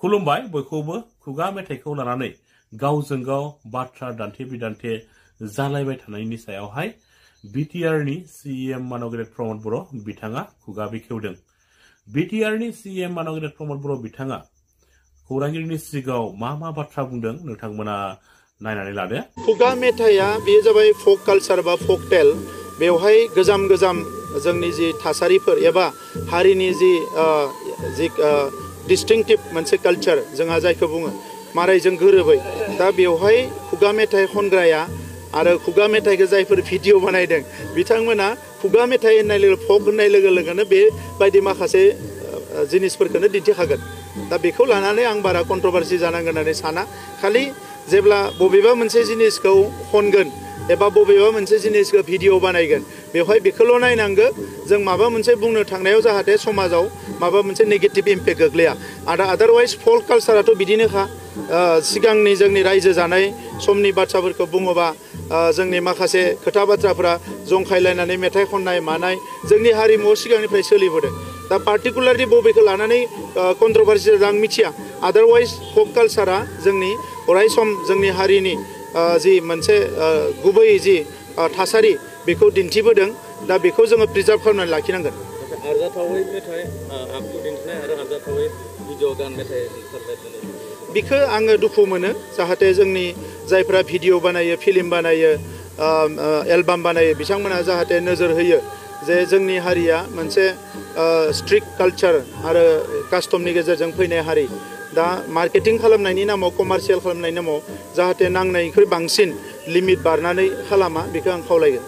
खुलुमबाय बयखौबो खुगा मेथाइखौ लानानै गावजों गाव बाथ्रा दान्थे बिदान्थे जालायबाय थानायनि सायावहाय बिटिआरनि सीएम मानगेरेट प्रमोद बर' बिथाङा खुगा बेखेवदों। बिटिआरनि सीएम मानगेरेट प्रमोद बर' बिथाङा खौरांगिरिनि सिगाङाव मा बाथ्रा बुंदों नोंथांमोना नायनानै लादो। खुगा मेथाइया बेयो जाबाय फक कालचार बा फक टेल। बेवहाय गोजाम जोंनि जि थासारिफोर एबा हारिनि जि डिस्टिंक्टिभ मोनसे कालचार जोंहा जायखौ बुङो मारायजों गोरोबै। दा बेवहाय खुगा मेथाइ खनग्राया आरो खुगा मेथाइखौ जायफोर भिडिअ बानायदों बिथांमोना खुगा मेथाइ होननाय लोगो फक होननाय लोगो लोगोनो बेबायदि माखासे जिनिसफोरखौनो दिन्थिखागोन। दा बेखौ लानानै आं बारा कन्ट्रभारसि जानांगोन होननानै साना। खालि जेब्ला बबेबा मोनसे जिनिसखौ खनगोन एबा बबेबा मोनसे जिनिसखौ भिडिअ बानायगोन बेवहाय बेखौल' नायनांगौ जों माबा मोनसे बुंनो थांनायाव जाहाथे समाजाव माबा मोनसे नेगेटिभ इम्पेक्ट गोग्लैया। आदारवाइज फक कालचाराथ' बिदिनोखा। सिगांनि जोंनि रायजो जानाय समनि बाथ्राफोरखौ बुङोबा जोंनि माखासे खोथा बाथ्राफोरा जंखायलायनानै मेथाइ खननाय मानाय जोंनि हारिमुआव सिगांनिफ्राय सोलिबोदों। दा पार्टिकुलारलि बबेखौ लानानै कन्ट्रभारसि आं मिथिया। आदारवाइज फक कालचारा जोंनि अरायसम जोंनि हारिनि जि मोनसे गुबै जि थासारि बेखौ दिन्थिबोदों। दा बेखौ जोङो प्रिजार्भ खालामनानै लाखिनांगोन। आरजाथावै मेथाइ आखु दिन्थिनाय आरो आरजाथावै भिडिअ गान मेथाइ बेखौ आङो दुखु मोनो। जाहाथे जोंनि जायफ्रा भिडिअ बानायो फिल्म बानायो एलबाम बानायो बिथांमोना जाहाथे नोजोर होयो जे जोंनि हारिया मोनसे स्ट्रिक्ट कालचार आरो कास्टमनि गेजेरजों फैनाय हारि। दा मार्केटिं खालामनायनि नामाव कमार्शियेल खालामनायनि नामाव जाहाथे नांनायनिख्रुइ बांसिन लिमिट बारनानै खालामा बेखौ आं खावलायगोन।